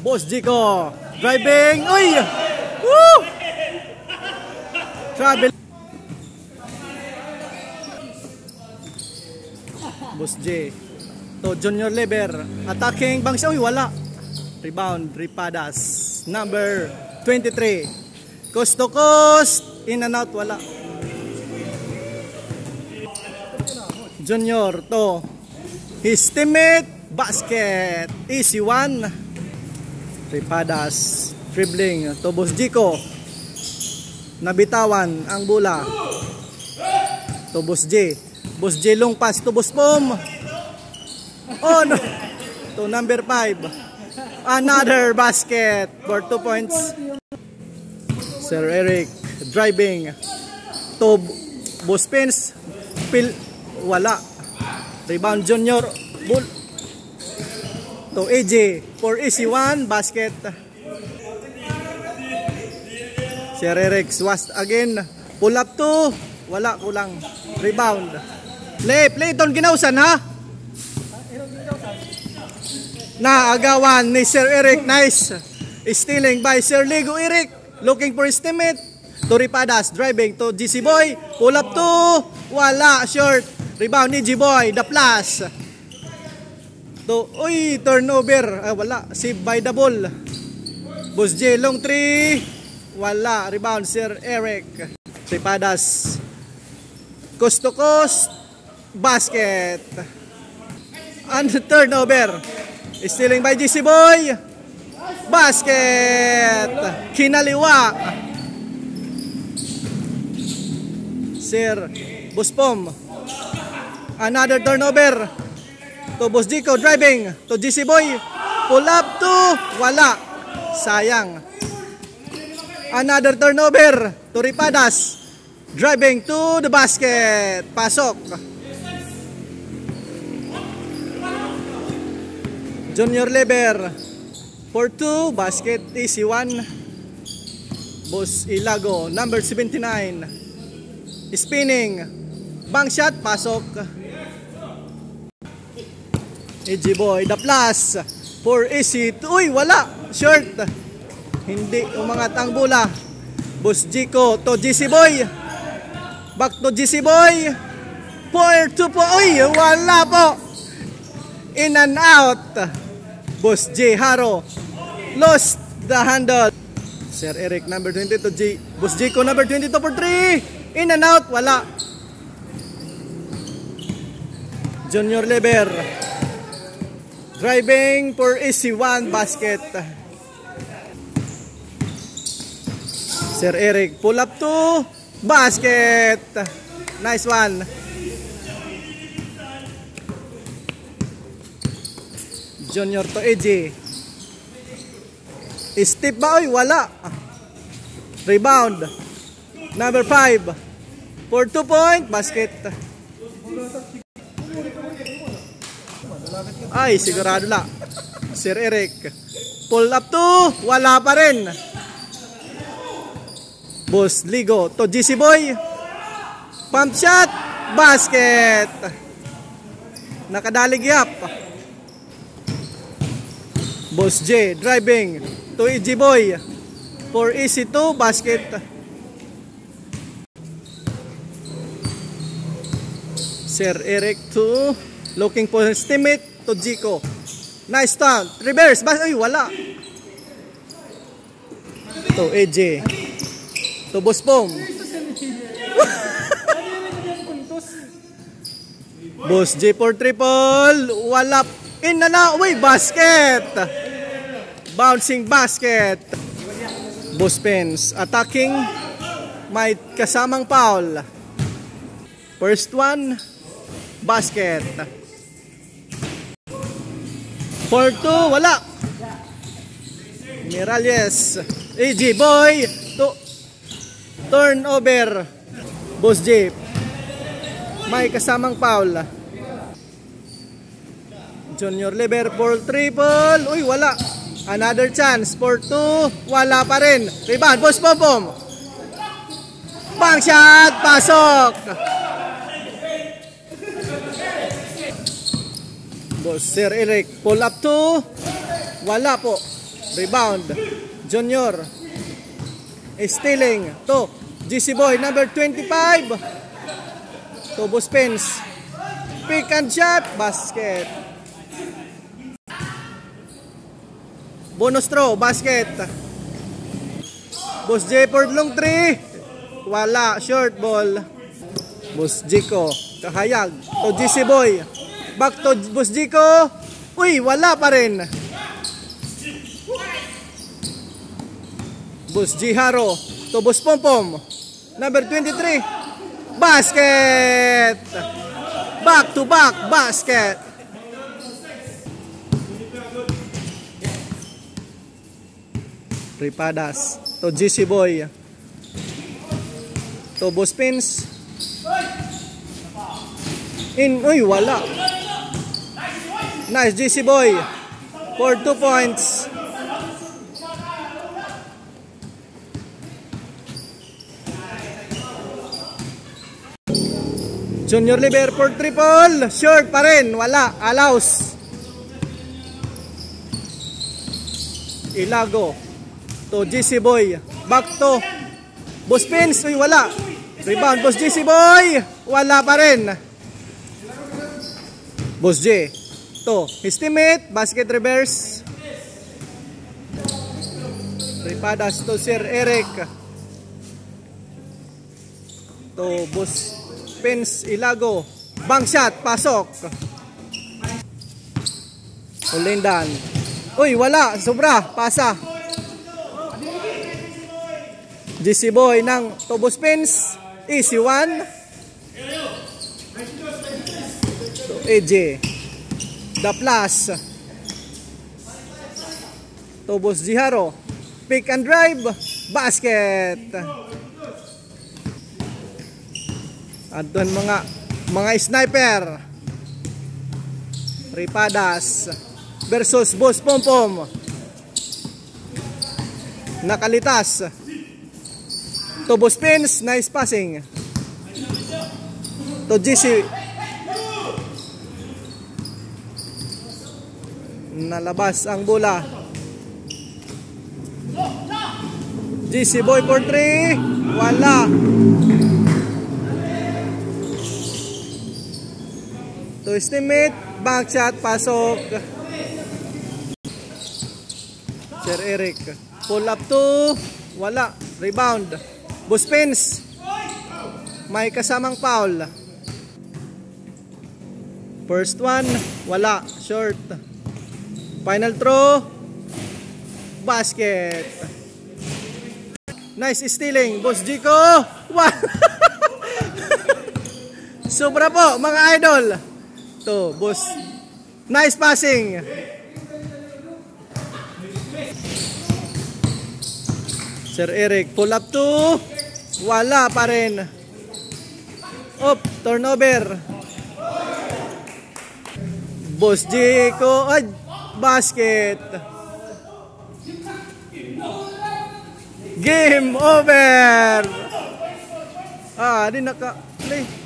Boss Jico driving. Uy! Woo! Travel. Boss J to Junior Lever attacking bangsa. Uy, wala. Rebound Ripadas number 23. Coast to coast, in and out, wala. Junior to his teammate, basket, easy one. Ripadas dribbling to Boss Jico, nabitawan ang bola to Boss J. Boss J long pass to Boss Pom. Oh no, to number 5. Another basket for 2 points. Sir Eric driving to Boss Pins, wala. Rebound Junior, bull to AJ for easy one, basket. Sir Eric was again, pull up to, wala, kulang. Rebound Playton Ginausan, ha? Naagawan ni Sir Eric. Nice stealing by Sir Ligo Eric, looking for his teammate. To Ripadas driving to GC Boy, pull up to, wala, short. Rebound ni G Boy, the plus to, uy, turnover, wala, save by the ball. Boss J long 3, wala. Rebound Sir Eric. Ripadas coast to coast, basket. And turnover, stealing by GC Boy, basket. Kinaliwa Sir Boss Pom. Another turnover to Boss Jico driving to GC Boy, pull up to, wala, sayang. Another turnover to Ripadas driving to the basket, pasok. Junior Lever for 2, basket, easy one. Boss Ilago number 79 spinning, bank shot, pasok. AJ Boy, the plus for easy. Uy, wala, short, hindi umangat ang bola. Boss Jico to GC Boy, back to GC Boy for 2 po. Uy, wala po, in and out. Boss J Haro lost the handle. Sir Eric number 20 to Boss Jico number 22 for 3, in and out, wala. Junior Lever driving for easy one, basket. Sir Eric pull up to, basket. Nice one. Junior to AJ, step ba? Oy, wala. Rebound number 5 for 2 point, basket. Ay, sigurado la. Sir Eric pull up to, wala pa rin. Boss Ligo to GC Boy, pump shot, basket. Nakadalig yap. Boss J driving to AJ Boy for easy 2, basket. Sir Eric to looking for his teammate to Jico. Nice turn, reverse, ay, wala. To AJ to Boss Pom. Boss J for triple, wala, in na na. Uy, basket, bouncing basket. Boss Pens attacking, may kasamang foul. First one, basket. For 2, wala. Miralles, AJ Boy to turnover. Boss J may kasamang foul. Junior Lever for triple, uy, wala. Another chance for 2, wala pa rin. Rebound Boss Pom, bank shot, pasok. Boss Sir Eric pull up to, Wala po. Rebound. Junior. Stealing to GC Boy number 25. To Buspins. Pick and shot. Basket. Bonus throw. Basket. Boss J for long 3. Wala. Short ball. Boss Jico. Kahayag. To GC Boy. Back to Boss Jico. Uy, wala pa rin. Boss Jiharo. To Boss Pompom. Number 23. Basket. Back to back. Basket. Ripadas. To GC Boy. To Boss Pins. Uy, wala. Nice GC Boy. For 2 points. Junior Liber for triple. Short pa rin. Wala. Allows. Ilago. To GC Boy. Back to Boss Pins. Uy, wala. Rebound. Boss GC Boy. Wala pa rin. Boss J. To his teammate. Basket reverse. Ripadas to Sir Eric. To Boss Pins Ilago. Bank shot. Pasok. Ulindan. Uy, wala. Sobra. Pasa. GC Boy ng Tobos Pins. Easy one. So, AJ. The plus. Tobos Jiharo. Pick and drive. Basket. At doon mga sniper. Ripadas versus Boss Pompom. Nakalitas. To Boss Pins, nice passing. To GC. Nalabas ang bola. GC Boy for 3. Wala. To his teammate, back shot, pasok. Sir Eric, pull up to, wala, rebound. Boss Pins, may kasamang foul. First one, wala, short. Final throw, basket. Nice stealing, Boss Jico. Sobra po, mga idol. To, Boss. Nice passing. Sir Eric, pull up to. Wala pa rin. Op, turnover. Boss Jico. Ay, basket. Game over. Di naka-play.